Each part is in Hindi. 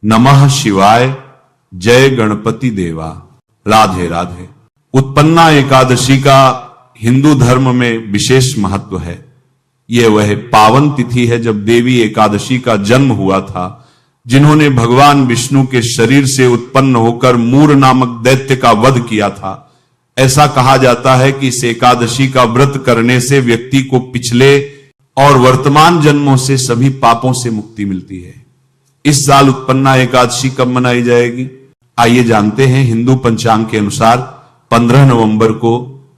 नमः शिवाय, जय गणपति देवा। राधे राधे। उत्पन्ना एकादशी का हिंदू धर्म में विशेष महत्व है। यह वह पावन तिथि है जब देवी एकादशी का जन्म हुआ था, जिन्होंने भगवान विष्णु के शरीर से उत्पन्न होकर मूर नामक दैत्य का वध किया था। ऐसा कहा जाता है कि इस एकादशी का व्रत करने से व्यक्ति को पिछले और वर्तमान जन्मों से सभी पापों से मुक्ति मिलती है। इस साल उत्पन्ना एकादशी कब मनाई जाएगी, आइए जानते हैं। हिंदू पंचांग के अनुसार 15 नवंबर को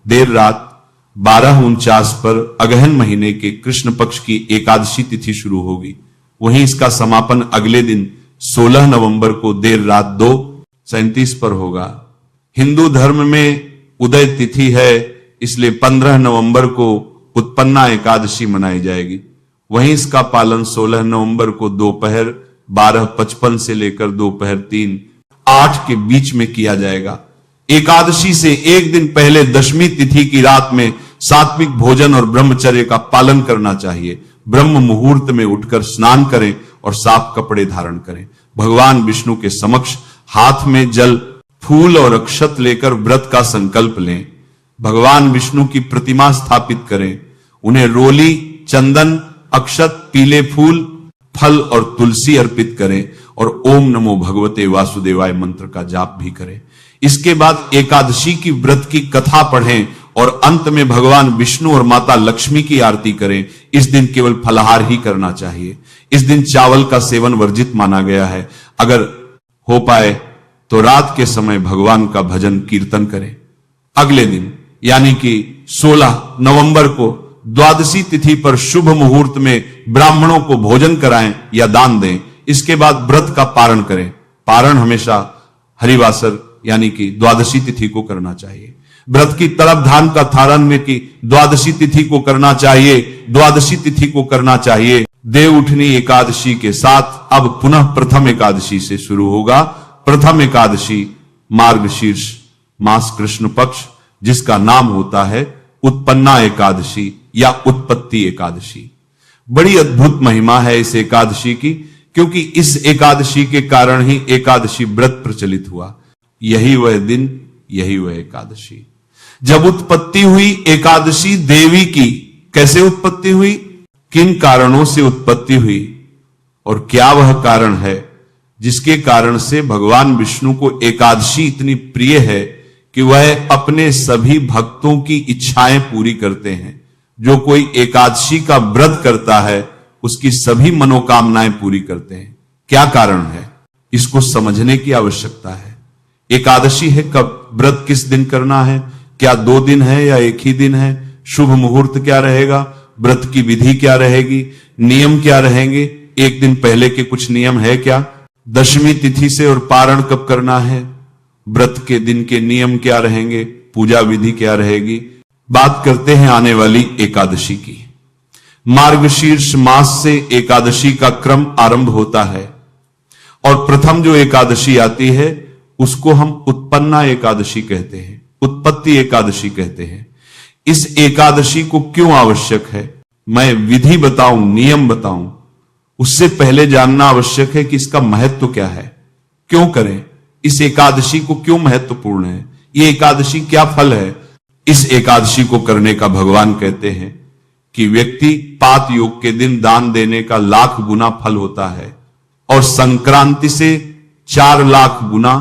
देर रात 12:49 पर अगहन महीने के कृष्ण पक्ष की एकादशी तिथि शुरू होगी। वहीं इसका समापन अगले दिन 16 नवंबर को देर रात 2:37 पर होगा। हिंदू धर्म में उदय तिथि है, इसलिए 15 नवंबर को उत्पन्ना एकादशी मनाई जाएगी। वहीं इसका पालन 16 नवंबर को दोपहर 12:55 से लेकर दोपहर 3:08 के बीच में किया जाएगा। एकादशी से एक दिन पहले दशमी तिथि की रात में सात्विक भोजन और ब्रह्मचर्य का पालन करना चाहिए। ब्रह्म मुहूर्त में उठकर स्नान करें और साफ कपड़े धारण करें। भगवान विष्णु के समक्ष हाथ में जल, फूल और अक्षत लेकर व्रत का संकल्प लें। भगवान विष्णु की प्रतिमा स्थापित करें। उन्हें रोली, चंदन, अक्षत, पीले फूल, फल और तुलसी अर्पित करें और ओम नमो भगवते वासुदेवाय मंत्र का जाप भी करें। इसके बाद एकादशी की व्रत की कथा पढ़ें और अंत में भगवान विष्णु और माता लक्ष्मी की आरती करें। इस दिन केवल फलाहार ही करना चाहिए। इस दिन चावल का सेवन वर्जित माना गया है। अगर हो पाए तो रात के समय भगवान का भजन कीर्तन करें। अगले दिन यानी कि 16 नवंबर को द्वादशी तिथि पर शुभ मुहूर्त में ब्राह्मणों को भोजन कराएं या दान दें। इसके बाद व्रत का पारण करें। पारण हमेशा हरिवासर यानी कि द्वादशी तिथि को करना चाहिए। व्रत की तरफ ध्यान का धारण में कि द्वादशी तिथि को करना चाहिए, द्वादशी तिथि को करना चाहिए। देव उठनी एकादशी के साथ अब पुनः प्रथम एकादशी से शुरू होगा। प्रथम एकादशी मार्गशीर्ष मास कृष्ण पक्ष, जिसका नाम होता है उत्पन्ना एकादशी या उत्पत्ति एकादशी। बड़ी अद्भुत महिमा है इस एकादशी की, क्योंकि इस एकादशी के कारण ही एकादशी व्रत प्रचलित हुआ। यही वह दिन, यही वह एकादशी जब उत्पत्ति हुई। एकादशी देवी की कैसे उत्पत्ति हुई, किन कारणों से उत्पत्ति हुई और क्या वह कारण है जिसके कारण से भगवान विष्णु को एकादशी इतनी प्रिय है कि वह अपने सभी भक्तों की इच्छाएं पूरी करते हैं। जो कोई एकादशी का व्रत करता है उसकी सभी मनोकामनाएं पूरी करते हैं। क्या कारण है, इसको समझने की आवश्यकता है। एकादशी है कब, व्रत किस दिन करना है, क्या 2 दिन है या एक ही दिन है, शुभ मुहूर्त क्या रहेगा, व्रत की विधि क्या रहेगी, नियम क्या रहेंगे, एक दिन पहले के कुछ नियम है क्या, दशमी तिथि से और पारण कब करना है, व्रत के दिन के नियम क्या रहेंगे, पूजा विधि क्या रहेगी। बात करते हैं आने वाली एकादशी की। मार्गशीर्ष मास से एकादशी का क्रम आरंभ होता है और प्रथम जो एकादशी आती है उसको हम उत्पन्ना एकादशी कहते हैं, उत्पत्ति एकादशी कहते हैं। इस एकादशी को क्यों आवश्यक है, मैं विधि बताऊं, नियम बताऊं, उससे पहले जानना आवश्यक है कि इसका महत्व क्या है, क्यों करें, इस एकादशी को क्यों महत्वपूर्ण है, ये एकादशी क्या फल है। इस एकादशी को करने का भगवान कहते हैं कि व्यक्ति पात योग के दिन दान देने का 1,00,000 गुना फल होता है और संक्रांति से 4,00,000 गुना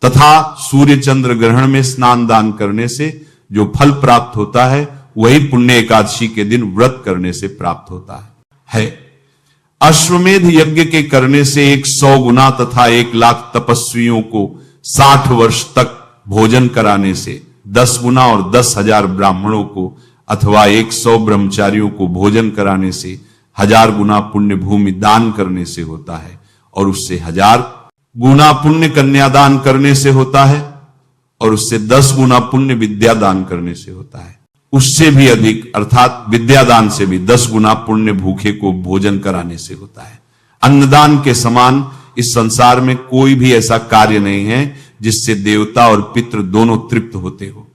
तथा सूर्य चंद्र ग्रहण में स्नान दान करने से जो फल प्राप्त होता है वही पुण्य एकादशी के दिन व्रत करने से प्राप्त होता है। अश्वमेध यज्ञ के करने से 100 गुना तथा 1,00,000 तपस्वियों को 60 वर्ष तक भोजन कराने से 10 गुना और 10,000 ब्राह्मणों को अथवा 100 ब्रह्मचारियों को भोजन कराने से 1000 गुना पुण्य भूमि दान करने से होता है और उससे 1000 गुना पुण्य कन्यादान करने से होता है और उससे 10 गुना पुण्य विद्या दान करने से होता है। उससे भी अधिक अर्थात विद्यादान से भी 10 गुना पुण्य भूखे को भोजन कराने से होता है। अन्नदान के समान इस संसार में कोई भी ऐसा कार्य नहीं है जिससे देवता और पितृ दोनों तृप्त होते हो,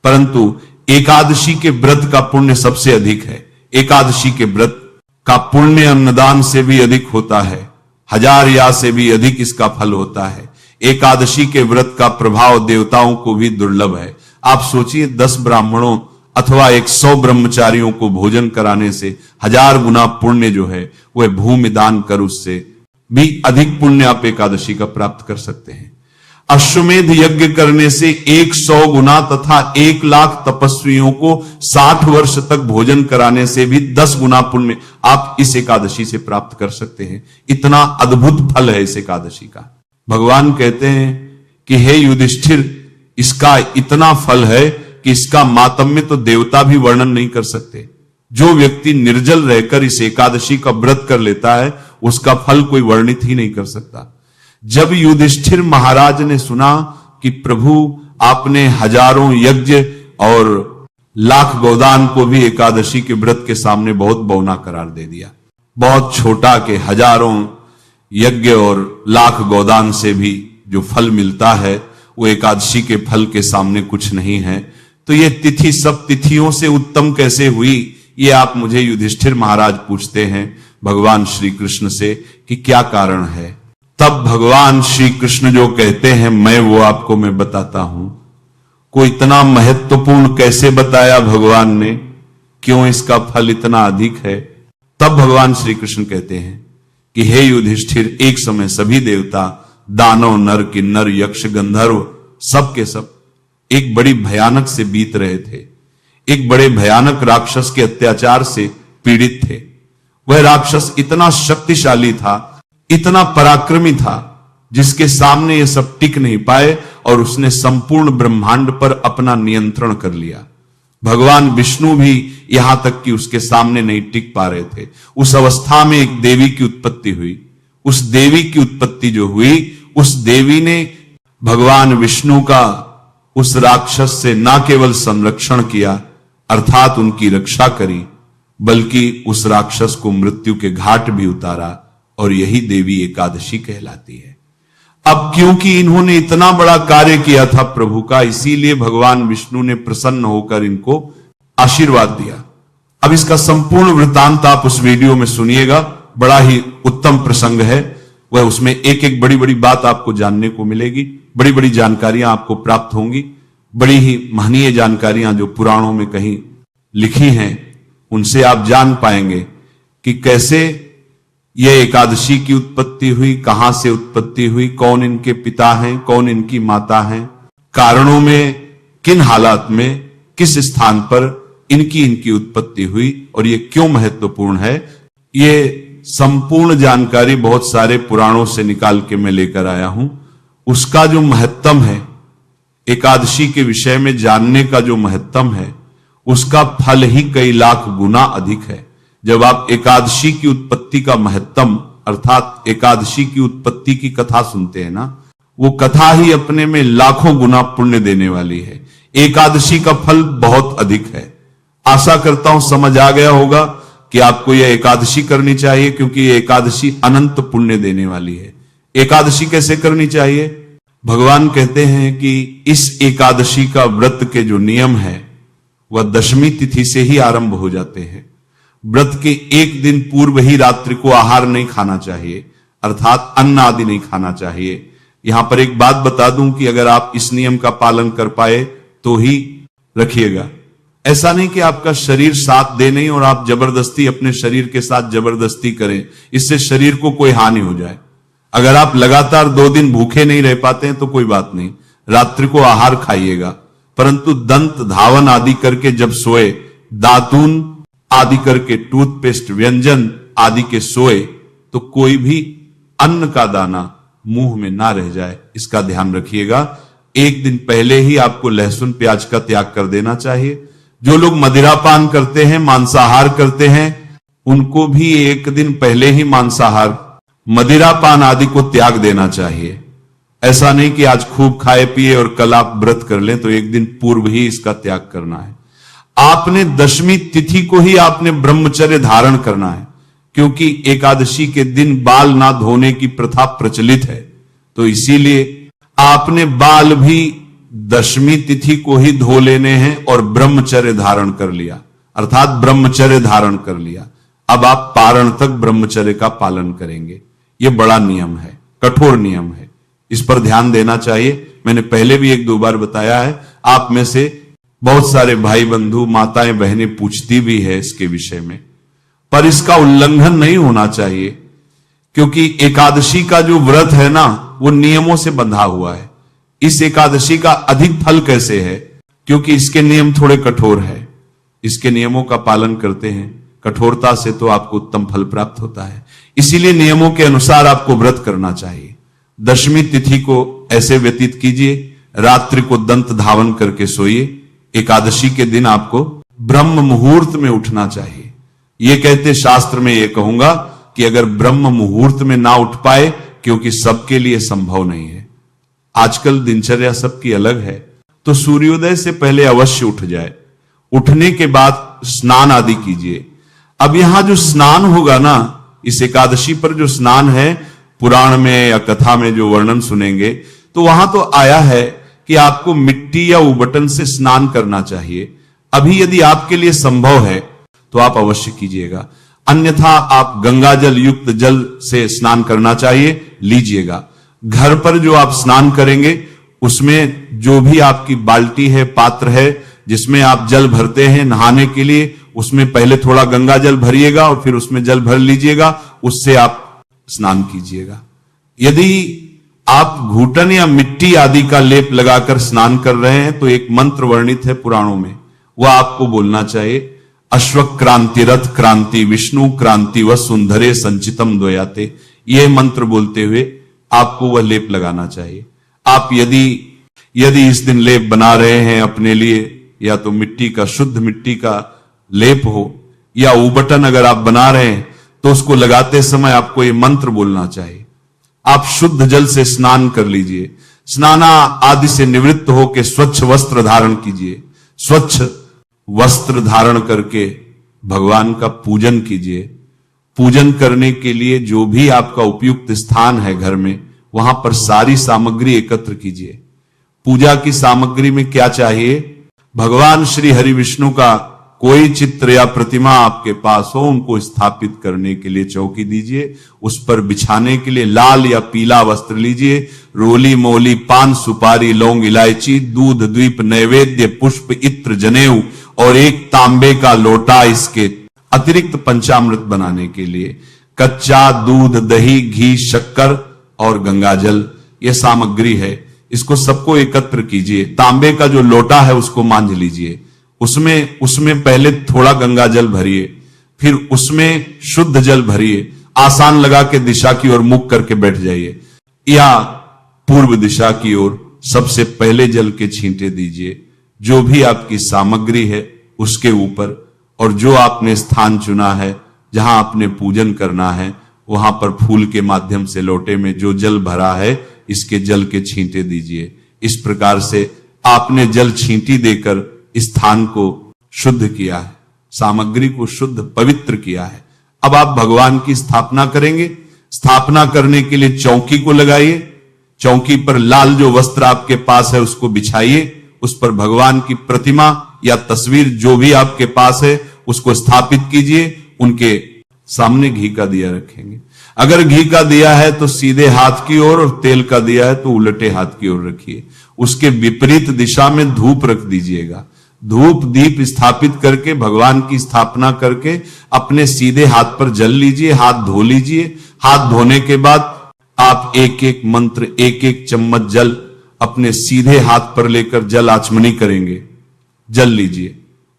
परंतु एकादशी के व्रत का पुण्य सबसे अधिक है। एकादशी के व्रत का पुण्य अन्नदान से भी अधिक होता है 1000 या से भी अधिक इसका फल होता है। एकादशी के व्रत का प्रभाव देवताओं को भी दुर्लभ है। आप सोचिए 10 ब्राह्मणों अथवा 100 ब्रह्मचारियों को भोजन कराने से 1000 गुना पुण्य जो है वह भूमि दान कर उससे भी अधिक पुण्य आप एकादशी का प्राप्त कर सकते हैं। अश्वमेध यज्ञ करने से 100 गुना तथा 1 लाख तपस्वियों को 60 वर्ष तक भोजन कराने से भी 10 गुना पुण्य आप इस एकादशी से प्राप्त कर सकते हैं। इतना अद्भुत फल है इस एकादशी का। भगवान कहते हैं कि हे युधिष्ठिर, इसका इतना फल है कि इसका मातम्य तो देवता भी वर्णन नहीं कर सकते। जो व्यक्ति निर्जल रहकर इस एकादशी का व्रत कर लेता है उसका फल कोई वर्णित ही नहीं कर सकता। जब युधिष्ठिर महाराज ने सुना कि प्रभु आपने हजारों यज्ञ और लाख गोदान को भी एकादशी के व्रत के सामने बहुत बौना करार दे दिया, बहुत छोटा के हजारों यज्ञ और लाख गोदान से भी जो फल मिलता है वो एकादशी के फल के सामने कुछ नहीं है, तो ये तिथि सब तिथियों से उत्तम कैसे हुई, ये आप मुझे युधिष्ठिर महाराज पूछते हैं भगवान श्री कृष्ण से कि क्या कारण है। तब भगवान श्री कृष्ण जो कहते हैं मैं आपको बताता हूं। को इतना महत्वपूर्ण कैसे बताया भगवान ने, क्यों इसका फल इतना अधिक है। तब भगवान श्री कृष्ण कहते हैं कि हे युधिष्ठिर, एक समय सभी देवता, दानव, नर, किन्नर, यक्ष, गंधर्व सब के सब एक बड़ी भयानक से बीत रहे थे। एक बड़े भयानक राक्षस के अत्याचार से पीड़ित थे। वह राक्षस इतना शक्तिशाली था, इतना पराक्रमी था, जिसके सामने ये सब टिक नहीं पाए और उसने संपूर्ण ब्रह्मांड पर अपना नियंत्रण कर लिया। भगवान विष्णु भी यहां तक कि उसके सामने नहीं टिक पा रहे थे। उस अवस्था में एक देवी की उत्पत्ति हुई। उस देवी की उत्पत्ति जो हुई, उस देवी ने भगवान विष्णु का उस राक्षस से न केवल संरक्षण किया, अर्थात उनकी रक्षा करी, बल्कि उस राक्षस को मृत्यु के घाट भी उतारा, और यही देवी एकादशी कहलाती है। अब क्योंकि इन्होंने इतना बड़ा कार्य किया था प्रभु का, इसीलिए भगवान विष्णु ने प्रसन्न होकर इनको आशीर्वाद दिया। अब इसका संपूर्ण वृत्तांत आप उस वीडियो में सुनिएगा, बड़ा ही उत्तम प्रसंग है वह। उसमें एक एक बड़ी बड़ी बात आपको जानने को मिलेगी, बड़ी बड़ी जानकारियां आपको प्राप्त होंगी, बड़ी ही महनीय जानकारियां जो पुराणों में कहीं लिखी हैं, उनसे आप जान पाएंगे कि कैसे यह एकादशी की उत्पत्ति हुई, कहां से उत्पत्ति हुई, कौन इनके पिता हैं, कौन इनकी माता हैं, कारणों में, किन हालात में, किस स्थान पर इनकी उत्पत्ति हुई और ये क्यों महत्वपूर्ण है। ये संपूर्ण जानकारी बहुत सारे पुराणों से निकाल के मैं लेकर आया हूं। उसका जो महत्तम है, एकादशी के विषय में जानने का जो महत्तम है, उसका फल ही कई लाख गुना अधिक है। जब आप एकादशी की उत्पत्ति का महत्तम अर्थात एकादशी की उत्पत्ति की कथा सुनते हैं ना, वो कथा ही अपने में लाखों गुना पुण्य देने वाली है। एकादशी का फल बहुत अधिक है। आशा करता हूं समझ आ गया होगा कि आपको यह एकादशी करनी चाहिए, क्योंकि यह एकादशी अनंत पुण्य देने वाली है। एकादशी कैसे करनी चाहिए? भगवान कहते हैं कि इस एकादशी का व्रत के जो नियम है वह दशमी तिथि से ही आरंभ हो जाते हैं। व्रत के एक दिन पूर्व ही रात्रि को आहार नहीं खाना चाहिए, अर्थात अन्न आदि नहीं खाना चाहिए। यहां पर एक बात बता दूं कि अगर आप इस नियम का पालन कर पाए तो ही रखिएगा। ऐसा नहीं कि आपका शरीर साथ दे नहीं और आप जबरदस्ती अपने शरीर के साथ जबरदस्ती करें, इससे शरीर को कोई हानि हो जाए। अगर आप लगातार 2 दिन भूखे नहीं रह पाते हैं तो कोई बात नहीं, रात्रि को आहार खाइएगा, परंतु दंत धावन आदि करके जब सोए, दातून आदि करके, टूथपेस्ट, व्यंजन आदि के सोए, तो कोई भी अन्न का दाना मुंह में ना रह जाए, इसका ध्यान रखिएगा। एक दिन पहले ही आपको लहसुन प्याज का त्याग कर देना चाहिए। जो लोग मदिरा पान करते हैं, मांसाहार करते हैं, उनको भी एक दिन पहले ही मांसाहार, मदिरा पान आदि को त्याग देना चाहिए। ऐसा नहीं कि आज खूब खाए पिए और कल आप व्रत कर लें, तो एक दिन पूर्व ही इसका त्याग करना है। आपने दशमी तिथि को ही आपने ब्रह्मचर्य धारण करना है, क्योंकि एकादशी के दिन बाल ना धोने की प्रथा प्रचलित है, तो इसीलिए आपने बाल भी दशमी तिथि को ही धो लेने हैं और ब्रह्मचर्य धारण कर लिया, अर्थात ब्रह्मचर्य धारण कर लिया। अब आप पारण तक ब्रह्मचर्य का पालन करेंगे। यह बड़ा नियम है, कठोर नियम है, इस पर ध्यान देना चाहिए। मैंने पहले भी एक दो बार बताया है, आप में से बहुत सारे भाई बंधु माताएं बहनें पूछती भी है इसके विषय में, पर इसका उल्लंघन नहीं होना चाहिए, क्योंकि एकादशी का जो व्रत है ना, वो नियमों से बंधा हुआ है। इस एकादशी का अधिक फल कैसे है? क्योंकि इसके नियम थोड़े कठोर है। इसके नियमों का पालन करते हैं, कठोरता से तो आपको उत्तम फल प्राप्त होता है। इसीलिए नियमों के अनुसार आपको व्रत करना चाहिए। दशमी तिथि को ऐसे व्यतीत कीजिए, रात्रि को दंत धावन करके सोइए। एकादशी के दिन आपको ब्रह्म मुहूर्त में उठना चाहिए। ये कहते शास्त्र में ये कहूंगा कि अगर ब्रह्म मुहूर्त में ना उठ पाए, क्योंकि सबके लिए संभव नहीं है, आजकल दिनचर्या सबकी अलग है, तो सूर्योदय से पहले अवश्य उठ जाए। उठने के बाद स्नान आदि कीजिए। अब यहां जो स्नान होगा ना, इस एकादशी पर जो स्नान है, पुराण में या कथा में जो वर्णन सुनेंगे, तो वहां तो आया है कि आपको मिट्टी या उबटन से स्नान करना चाहिए। अभी यदि आपके लिए संभव है तो आप अवश्य कीजिएगा, अन्यथा आप गंगा जल युक्त जल से स्नान करना चाहिए, लीजिएगा। घर पर जो आप स्नान करेंगे, उसमें जो भी आपकी बाल्टी है, पात्र है, जिसमें आप जल भरते हैं नहाने के लिए, उसमें पहले थोड़ा गंगा जल भरिएगा और फिर उसमें जल भर लीजिएगा, उससे आप स्नान कीजिएगा। यदि आप घूटन या मिट्टी आदि का लेप लगाकर स्नान कर रहे हैं, तो एक मंत्र वर्णित है पुराणों में, वह आपको बोलना चाहिए, अश्वक्रांति रथ क्रांति विष्णु क्रांति व सुंदरे संचितम द्वयाते। यह मंत्र बोलते हुए आपको वह लेप लगाना चाहिए। आप यदि इस दिन लेप बना रहे हैं अपने लिए, या तो मिट्टी का, शुद्ध मिट्टी का लेप हो, या उबटन अगर आप बना रहे हैं, तो उसको लगाते समय आपको यह मंत्र बोलना चाहिए। आप शुद्ध जल से स्नान कर लीजिए। स्नाना आदि से निवृत्त होकर स्वच्छ वस्त्र धारण कीजिए। स्वच्छ वस्त्र धारण करके भगवान का पूजन कीजिए। पूजन करने के लिए जो भी आपका उपयुक्त स्थान है घर में, वहां पर सारी सामग्री एकत्र कीजिए। पूजा की सामग्री में क्या चाहिए? भगवान श्री हरि विष्णु का कोई चित्र या प्रतिमा आपके पास हो, उनको स्थापित करने के लिए चौकी दीजिए। उस पर बिछाने के लिए लाल या पीला वस्त्र लीजिए। रोली मोली पान सुपारी लौंग इलायची दूध द्वीप नैवेद्य पुष्प इत्र जनेऊ और एक तांबे का लोटा, इसके अतिरिक्त पंचामृत बनाने के लिए कच्चा दूध, दही, घी, शक्कर और गंगाजल, यह सामग्री है। इसको सबको एकत्र कीजिए। तांबे का जो लोटा है उसको मांझ लीजिए। उसमें पहले थोड़ा गंगा जल भरिए, फिर उसमें शुद्ध जल भरिए। आसान लगा के दिशा की ओर मुख करके बैठ जाइए, या पूर्व दिशा की ओर सबसे पहले जल के छींटे दीजिए। जो भी आपकी सामग्री है उसके ऊपर, और जो आपने स्थान चुना है जहां आपने पूजन करना है, वहां पर फूल के माध्यम से लोटे में जो जल भरा है, इसके जल के छींटे दीजिए। इस प्रकार से आपने जल छींटी देकर स्थान को शुद्ध किया है, सामग्री को शुद्ध पवित्र किया है। अब आप भगवान की स्थापना करेंगे। स्थापना करने के लिए चौकी को लगाइए। चौकी पर लाल जो वस्त्र आपके पास है उसको बिछाइए। उस पर भगवान की प्रतिमा या तस्वीर जो भी आपके पास है उसको स्थापित कीजिए। उनके सामने घी का दिया रखेंगे। अगर घी का दिया है तो सीधे हाथ की ओर, और तेल का दिया है तो उलटे हाथ की ओर रखिए। उसके विपरीत दिशा में धूप रख दीजिएगा। धूप दीप स्थापित करके भगवान की स्थापना करके अपने सीधे हाथ पर जल लीजिए, हाथ धो लीजिए। हाथ धोने के बाद आप एक एक मंत्र, एक एक चम्मच जल अपने सीधे हाथ पर लेकर जल आचमनी करेंगे। जल लीजिए।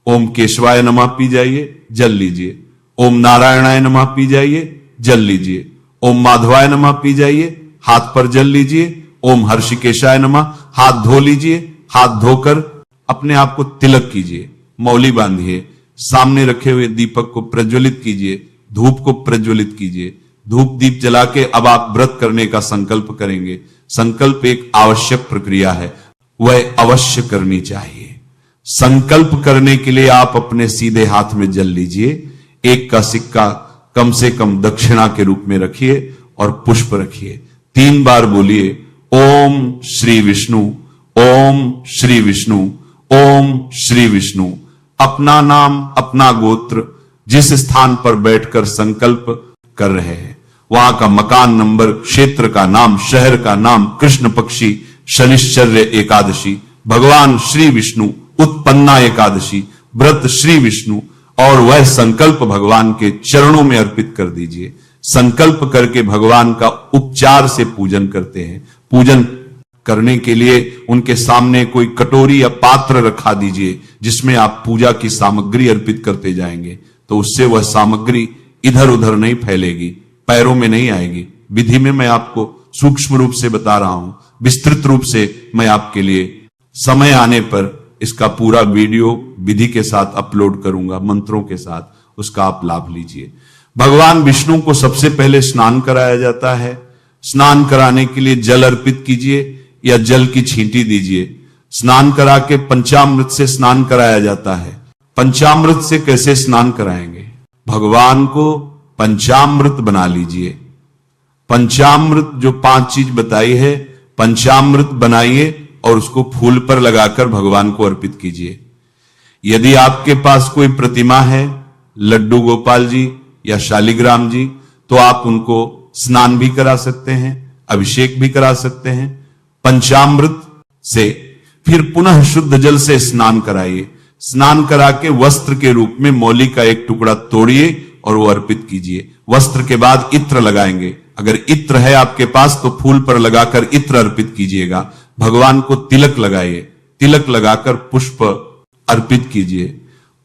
ओम केशवाय नमः पी जाइए, जल लीजिए। ओम नारायणाय नमः पी जाइए, जल लीजिए। ओम माधवाय नमः पी जाइए, हाथ पर जल लीजिए। ओम हर्षिकेशाय नमः, हाथ धो लीजिए। हाथ धोकर अपने आप को तिलक कीजिए, मौली बांधिए। सामने रखे हुए दीपक को प्रज्वलित कीजिए, धूप को प्रज्वलित कीजिए। धूप दीप जला के अब आप व्रत करने का संकल्प करेंगे। संकल्प एक आवश्यक प्रक्रिया है, वह अवश्य करनी चाहिए। संकल्प करने के लिए आप अपने सीधे हाथ में जल लीजिए। एक का सिक्का कम से कम दक्षिणा के रूप में रखिए और पुष्प रखिए। 3 बार बोलिए, ओम श्री विष्णु, ओम श्री विष्णु, ओम श्री विष्णु। अपना नाम, अपना गोत्र, जिस स्थान पर बैठकर संकल्प कर रहे हैं वहां का मकान नंबर, क्षेत्र का नाम, शहर का नाम, कृष्ण पक्षी, शनिश्चर्य एकादशी, भगवान श्री विष्णु, उत्पन्ना एकादशी, व्रत श्री विष्णु, और वह संकल्प भगवान के चरणों में अर्पित कर दीजिए। संकल्प करके भगवान का उपचार से पूजन करते हैं। पूजन करने के लिए उनके सामने कोई कटोरी या पात्र रखा दीजिए जिसमें आप पूजा की सामग्री अर्पित करते जाएंगे, तो उससे वह सामग्री इधर उधर नहीं फैलेगी, पैरों में नहीं आएगी। विधि में मैं आपको सूक्ष्म रूप से बता रहा हूं, विस्तृत रूप से मैं आपके लिए समय आने पर इसका पूरा वीडियो विधि के साथ अपलोड करूंगा, मंत्रों के साथ, उसका आप लाभ लीजिए। भगवान विष्णु को सबसे पहले स्नान कराया जाता है। स्नान कराने के लिए जल अर्पित कीजिए या जल की छींटी दीजिए। स्नान करा के पंचामृत से स्नान कराया जाता है। पंचामृत से कैसे स्नान कराएंगे? भगवान को पंचामृत बना लीजिए। पंचामृत जो 5 चीज बताई है, पंचामृत बनाइए और उसको फूल पर लगाकर भगवान को अर्पित कीजिए। यदि आपके पास कोई प्रतिमा है, लड्डू गोपाल जी या शालिग्राम जी, तो आप उनको स्नान भी करा सकते हैं, अभिषेक भी करा सकते हैं पंचामृत से। फिर पुनः शुद्ध जल से स्नान कराइए। स्नान करा के वस्त्र के रूप में मौली का एक टुकड़ा तोड़िए और वो अर्पित कीजिए। वस्त्र के बाद इत्र लगाएंगे। अगर इत्र है आपके पास तो फूल पर लगाकर इत्र अर्पित कीजिएगा। भगवान को तिलक लगाइए। तिलक लगाकर पुष्प अर्पित कीजिए।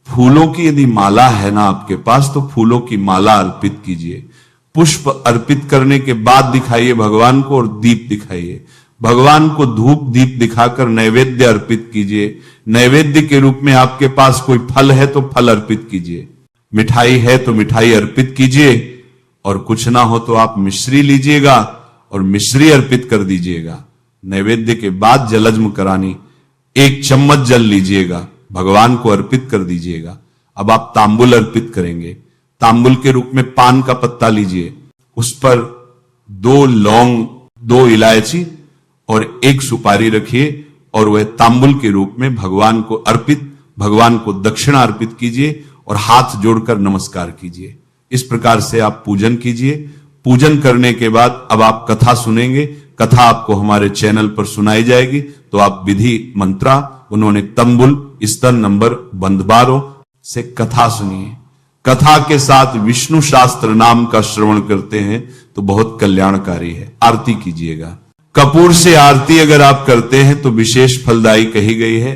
फूलों की यदि माला है ना आपके पास तो फूलों की माला अर्पित कीजिए। पुष्प अर्पित करने के बाद दिखाइए भगवान को, और दीप दिखाइए। भगवान को धूप दीप दिखाकर नैवेद्य अर्पित कीजिए। नैवेद्य के रूप में आपके पास कोई फल है तो फल अर्पित कीजिए, मिठाई है तो मिठाई अर्पित कीजिए, और कुछ ना हो तो आप मिश्री लीजिएगा और मिश्री अर्पित कर दीजिएगा। नैवेद्य के बाद जलजम करानी, 1 चम्मच जल लीजिएगा, भगवान को अर्पित कर दीजिएगा। अब आप तांबुल अर्पित करेंगे। तांबुल के रूप में पान का पत्ता लीजिए, उस पर 2 लौंग, 2 इलायची और 1 सुपारी रखिए और वह तांबुल के रूप में भगवान को अर्पित, भगवान को दक्षिणा अर्पित कीजिए और हाथ जोड़कर नमस्कार कीजिए। इस प्रकार से आप पूजन कीजिए। पूजन करने के बाद अब आप कथा सुनेंगे। कथा आपको हमारे चैनल पर सुनाई जाएगी, तो आप विधि मंत्रा, उन्होंने तंबुल, स्तन नंबर, बंदबारों से कथा सुनिए। कथा के साथ विष्णु शास्त्र नाम का श्रवण करते हैं तो बहुत कल्याणकारी है। आरती कीजिएगा। कपूर से आरती अगर आप करते हैं तो विशेष फलदायी कही गई है।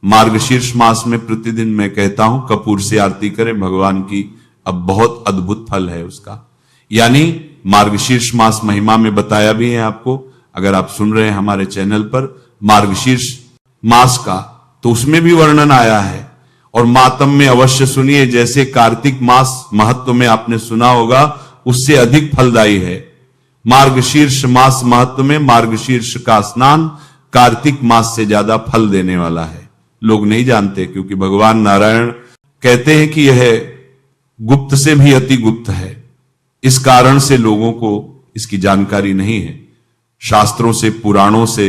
मार्गशीर्ष मास में प्रतिदिन मैं कहता हूं कपूर से आरती करें भगवान की, अब बहुत अद्भुत फल है उसका। यानी मार्गशीर्ष मास महिमा में बताया भी है आपको, अगर आप सुन रहे हैं हमारे चैनल पर मार्गशीर्ष मास का, तो उसमें भी वर्णन आया है। और मातम में अवश्य सुनिए, जैसे कार्तिक मास महत्व में आपने सुना होगा, उससे अधिक फलदायी है। मार्गशीर्ष मास महत्व में मार्गशीर्ष का स्नान कार्तिक मास से ज्यादा फल देने वाला है। लोग नहीं जानते, क्योंकि भगवान नारायण कहते हैं कि यह गुप्त से भी अति गुप्त है। इस कारण से लोगों को इसकी जानकारी नहीं है। शास्त्रों से, पुराणों से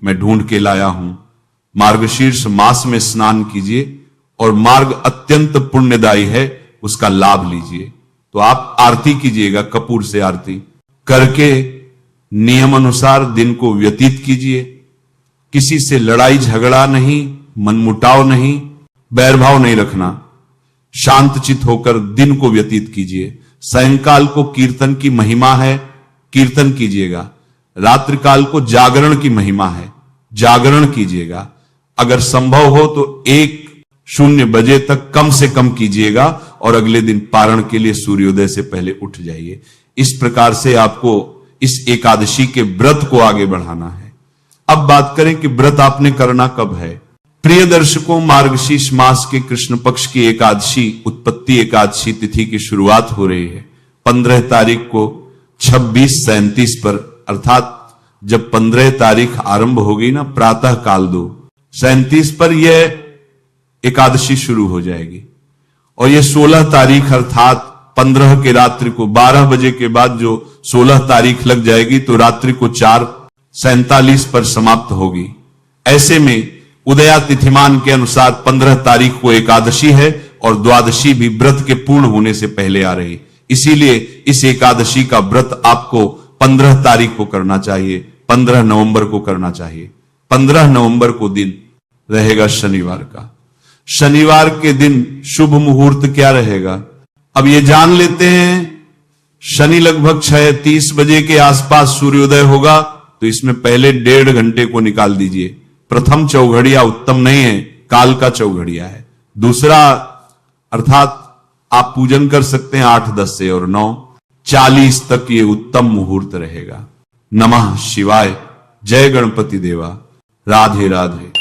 मैं ढूंढ के लाया हूं। मार्गशीर्ष मास में स्नान कीजिए और मार्ग अत्यंत पुण्यदायी है, उसका लाभ लीजिए। तो आप आरती कीजिएगा, कपूर से आरती करके नियम अनुसार दिन को व्यतीत कीजिए। किसी से लड़ाई झगड़ा नहीं, मनमुटाव नहीं, बैरभाव नहीं रखना। शांतचित होकर दिन को व्यतीत कीजिए। सायंकाल को कीर्तन की महिमा है, कीर्तन कीजिएगा। रात्रि काल को जागरण की महिमा है, जागरण कीजिएगा। अगर संभव हो तो 1:00 बजे तक कम से कम कीजिएगा और अगले दिन पारण के लिए सूर्योदय से पहले उठ जाइए। इस प्रकार से आपको इस एकादशी के व्रत को आगे बढ़ाना है। अब बात करें कि व्रत आपने करना कब है। प्रिय दर्शकों, मार्गशीर्ष मास के कृष्ण पक्ष की एकादशी, उत्पत्ति एकादशी तिथि की शुरुआत हो रही है 15 तारीख को 26:37 पर, अर्थात जब 15 तारीख आरंभ होगी ना, प्रातः काल 2:37 पर यह एकादशी शुरू हो जाएगी। और यह 16 तारीख अर्थात 15 के रात्रि को 12 बजे के बाद जो 16 तारीख लग जाएगी तो रात्रि को 4:47 पर समाप्त होगी। ऐसे में उदया तिथिमान के अनुसार 15 तारीख को एकादशी है और द्वादशी भी व्रत के पूर्ण होने से पहले आ रही। इसीलिए इस एकादशी का व्रत आपको 15 तारीख को करना चाहिए, 15 नवंबर को करना चाहिए। 15 नवंबर को दिन रहेगा शनिवार का। शनिवार के दिन शुभ मुहूर्त क्या रहेगा, अब ये जान लेते हैं। शनि लगभग 6:30 बजे के आसपास सूर्योदय होगा, तो इसमें पहले 1.5 घंटे को निकाल दीजिए। प्रथम चौघड़िया उत्तम नहीं है, काल का चौघड़िया है। दूसरा अर्थात आप पूजन कर सकते हैं 8:10 से, और 9:40 तक ये उत्तम मुहूर्त रहेगा। नमः शिवाय। जय गणपति देवा। राधे राधे।